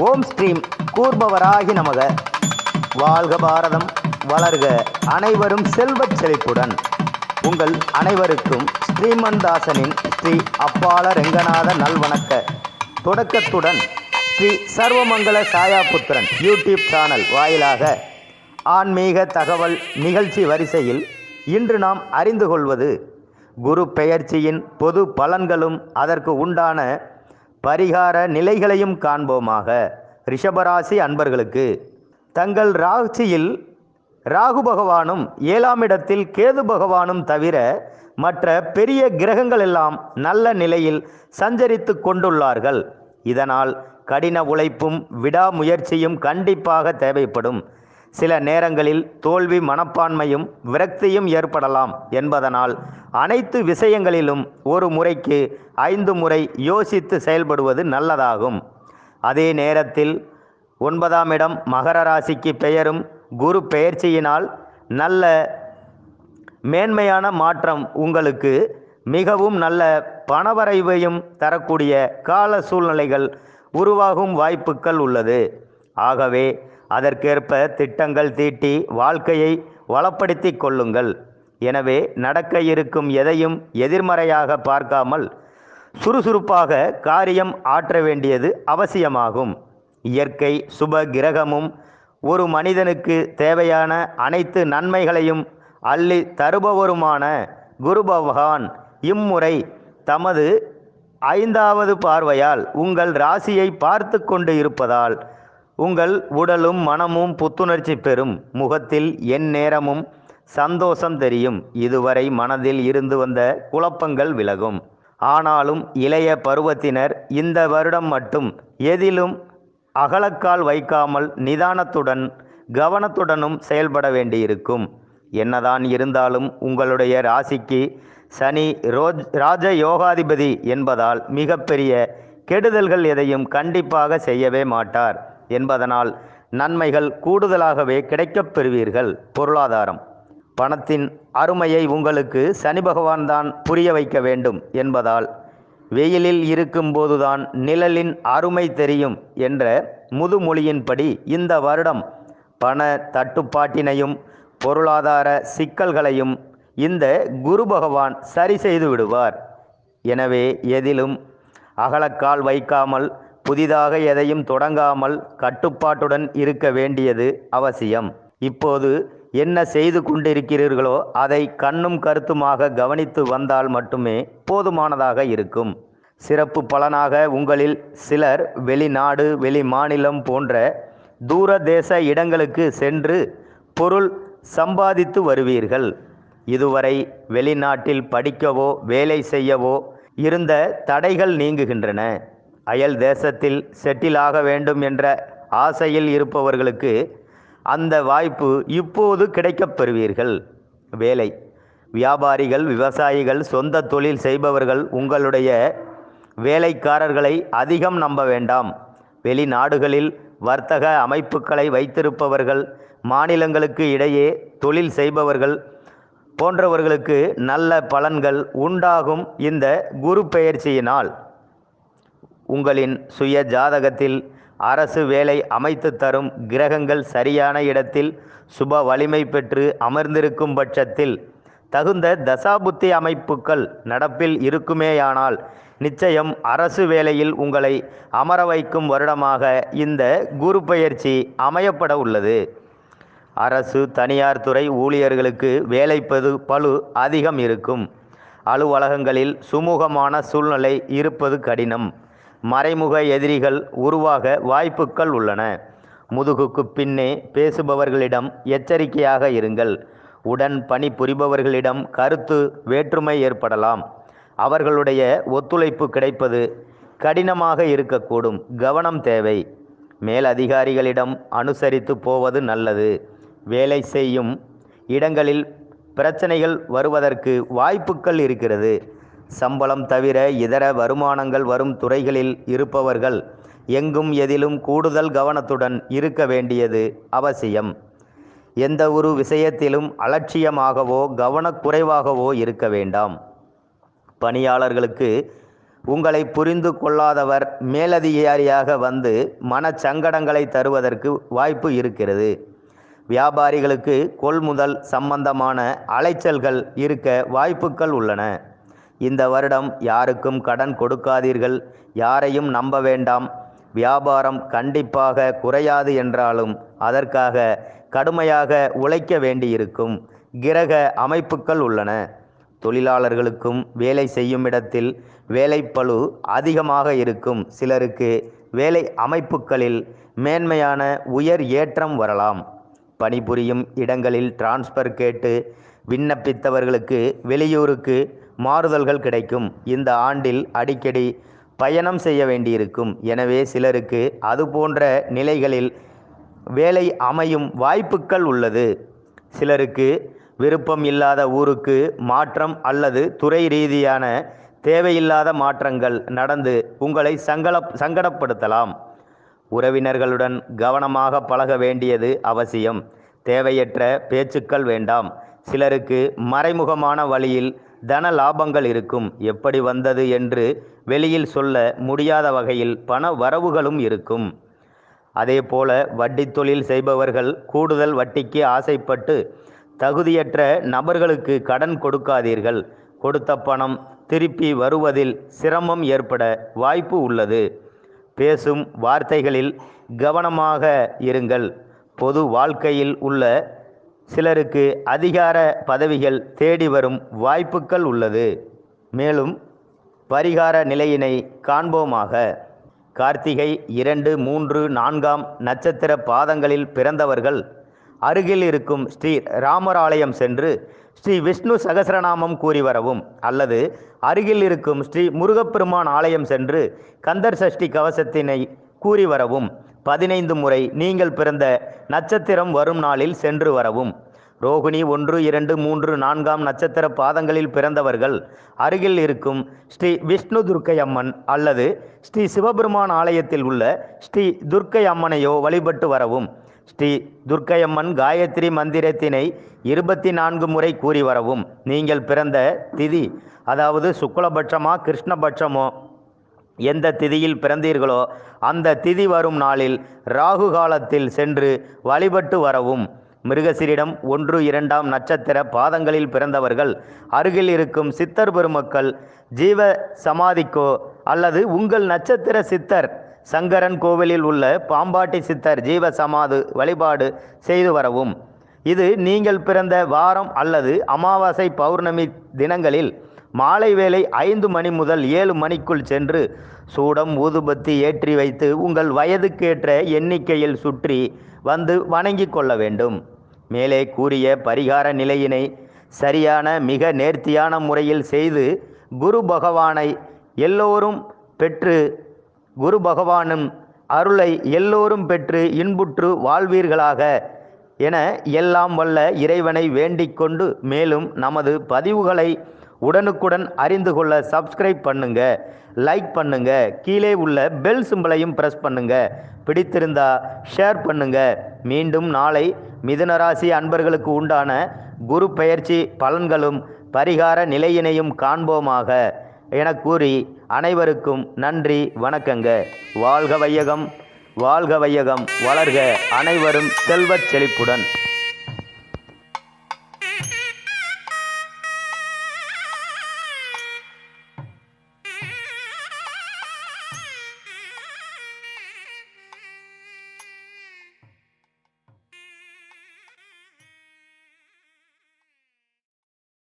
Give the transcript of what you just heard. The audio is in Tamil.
ஓம் ஸ்ரீம் கூர்பவராகி நமக. வாழ்க பாரதம், வளர்க அனைவரும் செல்வச் செழிப்புடன். உங்கள் அனைவருக்கும் ஸ்ரீமந்தாசனின் ஸ்ரீ அப்பால ரெங்கநாத நல்வணக்க. தொடக்கத்துடன் ஸ்ரீ சர்வமங்கல சாயாபுத்திரன் யூடியூப் சேனல் வாயிலாக ஆன்மீக தகவல் நிகழ்ச்சி வரிசையில் இன்று நாம் அறிந்து கொள்வது குரு பெயர்ச்சியின் பொது பலன்களும் அதற்கு உண்டான பரிகார நிலைகளையும் காண்போமாக. ரிஷபராசி அன்பர்களுக்கு தங்கள் ராசியில் ராகு பகவானும் 7ஆம் இடத்தில் கேது பகவானும் தவிர மற்ற பெரிய கிரகங்கள் எல்லாம் நல்ல நிலையில் சஞ்சரித்து கொண்டுள்ளார்கள். இதனால் கடின உழைப்பும் விடாமுயற்சியும் கண்டிப்பாக தேவைப்படும். சில நேரங்களில் தோல்வி மனப்பான்மையும் விரக்தியும் ஏற்படலாம் என்பதனால் அனைத்து விஷயங்களிலும் ஒரு முறைக்கு 5 முறை யோசித்து செயல்படுவது நல்லதாகும். அதே நேரத்தில் 9ஆம் இடம் மகர ராசிக்கு பெயரும் குரு பெயர்ச்சியினால் நல்ல மேன்மையான மாற்றம் உங்களுக்கு மிகவும் நல்ல பணவரைவையும் தரக்கூடிய கால சூழ்நிலைகள் உருவாகும் வாய்ப்புகள் உள்ளது. ஆகவே அதற்கேற்ப திட்டங்கள் தீட்டி வாழ்க்கையை வளப்படுத்தி கொள்ளுங்கள். எனவே நடக்க இருக்கும் எதையும் எதிர்மறையாக பார்க்காமல் சுறுசுறுப்பாக காரியம் ஆற்ற வேண்டியது அவசியமாகும். இயற்கை சுப கிரகமும் ஒரு மனிதனுக்கு தேவையான அனைத்து நன்மைகளையும் அள்ளி தருபவருமான குரு பகவான் இம்முறை தமது 5வது பார்வையால் உங்கள் ராசியை பார்த்து கொண்டு இருப்பதால் உங்கள் உடலும் மனமும் புத்துணர்ச்சி பெறும். முகத்தில் எந்நேரமும் சந்தோஷம் தெரியும். இதுவரை மனதில் இருந்து வந்த குழப்பங்கள் விலகும். ஆனாலும் இளைய பருவத்தினர் இந்த வருடம் மட்டும் எதிலும் அகலக்கால் வைக்காமல் நிதானத்துடன் கவனத்துடனும் செயல்பட வேண்டியிருக்கும். என்னதான் இருந்தாலும் உங்களுடைய ராசிக்கு சனி ராஜ யோகாதிபதி என்பதால் மிகப்பெரிய கெடுதல்கள் எதையும் கண்டிப்பாக செய்யவே மாட்டார் என்பதனால் நன்மைகள் கூடுதலாகவே கிடைக்கப் பெறுவீர்கள். பொருளாதாரம் பணத்தின் அருமையை உங்களுக்கு சனி பகவான் தான் புரிய வைக்க வேண்டும் என்பதால் வெயிலில் இருக்கும்போதுதான் நிழலின் அருமை தெரியும் என்ற முதுமொழியின்படி இந்த வருடம் பண தட்டுப்பாட்டினையும் பொருளாதார சிக்கல்களையும் இந்த குரு பகவான் சரி செய்து விடுவார். எனவே எதிலும் அகலக்கால் வைக்காமல் புதிதாக எதையும் தொடங்காமல் கட்டுப்பாட்டுடன் இருக்க வேண்டியது அவசியம். இப்போது என்ன செய்து கொண்டிருக்கிறீர்களோ அதை கண்ணும் கருத்துமாக கவனித்து வந்தால் மட்டுமே போதுமானதாக இருக்கும். சிறப்பு பலனாக உங்களில் சிலர் வெளிநாடு வெளி மாநிலம் போன்ற தூர தேச இடங்களுக்கு சென்று பொருள் சம்பாதித்து வருவீர்கள். இதுவரை வெளிநாட்டில் படிக்கவோ வேலை செய்யவோ இருந்த தடைகள் நீங்குகின்றன. அயல் தேசத்தில் செட்டில் ஆக வேண்டும் என்ற ஆசையில் இருப்பவர்களுக்கு அந்த வாய்ப்பு இப்போது கிடைக்கப் பெறுவீர்கள். வேலை வியாபாரிகள் விவசாயிகள் சொந்த தொழில் செய்பவர்கள் உங்களுடைய வேலைக்காரர்களை அதிகம் நம்ப வேண்டாம். வெளிநாடுகளில் வர்த்தக அமைப்புகளை வைத்திருப்பவர்கள் மாநிலங்களுக்கு இடையே தொழில் செய்பவர்கள் போன்றவர்களுக்கு நல்ல பலன்கள் உண்டாகும். இந்த குரு பெயர்ச்சியினால் உங்களின் சுய ஜாதகத்தில் அரசு வேலை அமைத்து தரும் கிரகங்கள் சரியான இடத்தில் சுப வலிமை பெற்று அமர்ந்திருக்கும் பட்சத்தில் தகுந்த தசாபுத்தி அமைப்புகள் நடப்பில் இருக்குமேயானால் நிச்சயம் அரசு வேலையில் உங்களை அமர வைக்கும் வருடமாக இந்த குரு பெயர்ச்சி அமையப்பட உள்ளது. அரசு தனியார் துறை ஊழியர்களுக்கு வேலை பளு அதிகம் இருக்கும். அலுவலகங்களில் சுமூகமான சூழ்நிலை இருப்பது கடினம். மறைமுக எதிரிகள் உருவாக வாய்ப்புகள் உள்ளன. முதுகுக்கு பின்னே பேசுபவர்களிடம் எச்சரிக்கையாக இருங்கள். உடன் பணிபுரிபவர்களிடம் கருத்து வேற்றுமை ஏற்படலாம். அவர்களுடைய ஒத்துழைப்பு கிடைப்பது கடினமாக இருக்கக்கூடும். கவனம் தேவை. மேலதிகாரிகளிடம் அனுசரித்து போவது நல்லது. வேலை செய்யும் இடங்களில் பிரச்சனைகள் வருவதற்கு வாய்ப்புகள் இருக்கிறது. சம்பளம் தவிர இதர வருமானங்கள் வரும் துறைகளில் இருப்பவர்கள் எங்கும் எதிலும் கூடுதல் கவனத்துடன் இருக்க வேண்டியது அவசியம். எந்த ஒரு விஷயத்திலும் அலட்சியமாகவோ கவனக்குறைவாகவோ இருக்க வேண்டாம். பணியாளர்களுக்கு உங்களை புரிந்து கொள்ளாதவர் மேலதிகாரியாக வந்து மனச்சங்கடங்களை தருவதற்கு வாய்ப்பு இருக்கிறது. வியாபாரிகளுக்கு கொள்முதல் சம்பந்தமான அலைச்சல்கள் இருக்க வாய்ப்புகள் உள்ளன. இந்த வருடம் யாருக்கும் கடன் கொடுக்காதீர்கள். யாரையும் நம்ப வேண்டாம். வியாபாரம் கண்டிப்பாக குறையாது என்றாலும் அதற்காக கடுமையாக உழைக்க வேண்டியிருக்கும் கிரக அமைப்புகள் உள்ளன. தொழிலாளர்களுக்கும் வேலை செய்யும் இடத்தில் வேலைப்பளு அதிகமாக இருக்கும். சிலருக்கு வேலை அமைப்புகளில் மேன்மையான உயர் ஏற்றம் வரலாம். பணிபுரியும் இடங்களில் டிரான்ஸ்ஃபர் கேட்டு விண்ணப்பித்தவர்களுக்கு வெளியூருக்கு மாறுதல்கள் கிடைக்கும். இந்த ஆண்டில் அடிக்கடி பயணம் செய்ய வேண்டியிருக்கும். எனவே சிலருக்கு அதுபோன்ற நிலைகளில் வேலை அமையும் வாய்ப்புகள் உள்ளது. சிலருக்கு விருப்பம் இல்லாத ஊருக்கு மாற்றம் அல்லது துறை ரீதியான தேவையில்லாத மாற்றங்கள் நடந்து உங்களை சங்கடப்படுத்தலாம். உறவினர்களுடன் கவனமாக பழக வேண்டியது அவசியம். தேவையற்ற பேச்சுக்கள் வேண்டாம். சிலருக்கு மறைமுகமான வழியில் தன லாபங்கள் இருக்கும். எப்படி வந்தது என்று வெளியில் சொல்ல முடியாத வகையில் பண வரவுகளும் இருக்கும். அதேபோல வட்டி தொழில் செய்பவர்கள் கூடுதல் வட்டிக்கு ஆசைப்பட்டு தகுதியற்ற நபர்களுக்கு கடன் கொடுக்காதீர்கள். கொடுத்த பணம் திருப்பி வருவதில் சிரமம் ஏற்பட வாய்ப்பு உள்ளது. பேசும் வார்த்தைகளில் கவனமாக இருங்கள். பொது வாழ்க்கையில் உள்ள சிலருக்கு அதிகார பதவிகள் தேடி வரும் வாய்ப்புகள் உள்ளது. மேலும் பரிகார நிலையினை காண்போமாக. கார்த்திகை 2, 3, 4 நட்சத்திர பாதங்களில் பிறந்தவர்கள் அருகில் இருக்கும் ஸ்ரீ ராமர் ஆலயம் சென்று ஸ்ரீ விஷ்ணு சகஸ்ரநாமம் கூறி வரவும், அல்லது அருகில் இருக்கும் ஸ்ரீ முருகப்பெருமான் ஆலயம் சென்று கந்தர் சஷ்டி கவசத்தினை கூறி வரவும் 15 முறை நீங்கள் பிறந்த நட்சத்திரம் வரும் நாளில் சென்று வரவும். ரோகிணி 1, 2, 3, 4 நட்சத்திர பாதங்களில் பிறந்தவர்கள் அருகில் இருக்கும் ஸ்ரீ விஷ்ணு துர்க்கை அம்மன் அல்லது ஸ்ரீ சிவபெருமான் ஆலயத்தில் உள்ள ஸ்ரீ துர்க்கை அம்மனையோ வழிபட்டு வரவும். ஸ்ரீ துர்க்கையம்மன் காயத்ரி மந்திரத்தினை 24 முறை கூறி வரவும். நீங்கள் பிறந்த திதி, அதாவது சுக்லபட்சமா கிருஷ்ணபட்சமோ எந்த திதியில் பிறந்தீர்களோ அந்த திதி வரும் நாளில் ராகு காலத்தில் சென்று வழிபட்டு வரவும். மிருகசிரிடம் 1, 2 நட்சத்திர பாதங்களில் பிறந்தவர்கள் அருகில் இருக்கும் சித்தர் பெருமக்கள் ஜீவ சமாதிக்கோ அல்லது உங்கள் நட்சத்திர சித்தர் சங்கரன் கோவிலில் உள்ள பாம்பாட்டி சித்தர் ஜீவ சமாது வழிபாடு செய்து வரவும். இது நீங்கள் பிறந்த வாரம் அல்லது அமாவாசை பௌர்ணமி தினங்களில் மாலை வேளை 5 மணி முதல் 7 மணிக்குள் சென்று சூடம் ஊதுபத்தி ஏற்றி வைத்து உங்கள் வயதுக்கேற்ற எண்ணிக்கையில் சுற்றி வந்து வணங்கி கொள்ள வேண்டும். மேலே கூறிய பரிகார நிலையினை சரியான மிக நேர்த்தியான முறையில் செய்து குரு பகவானும் அருளை எல்லோரும் பெற்று இன்புற்று வாழ்வீர்களாக என எல்லாம் வல்ல இறைவனை வேண்டிக் கொண்டு, மேலும் நமது பதிவுகளை உடனுக்குடன் அறிந்து கொள்ள சப்ஸ்கிரைப் பண்ணுங்க, லைக் பண்ணுங்க, கீழே உள்ள பெல் சிம்பலையும் பிரஸ் பண்ணுங்க, பிடித்திருந்தா ஷேர் பண்ணுங்க. மீண்டும் நாளை மிதுனராசி அன்பர்களுக்கு உண்டான குரு பெயர்ச்சி பலன்களும் பரிகார நிலையினையும் காண்போமாக என கூறி அனைவருக்கும் நன்றி, வணக்கங்க. வாழ்க வையகம், வாழ்க வையகம், வளர்க அனைவரும் செல்வச் செழிப்புடன்.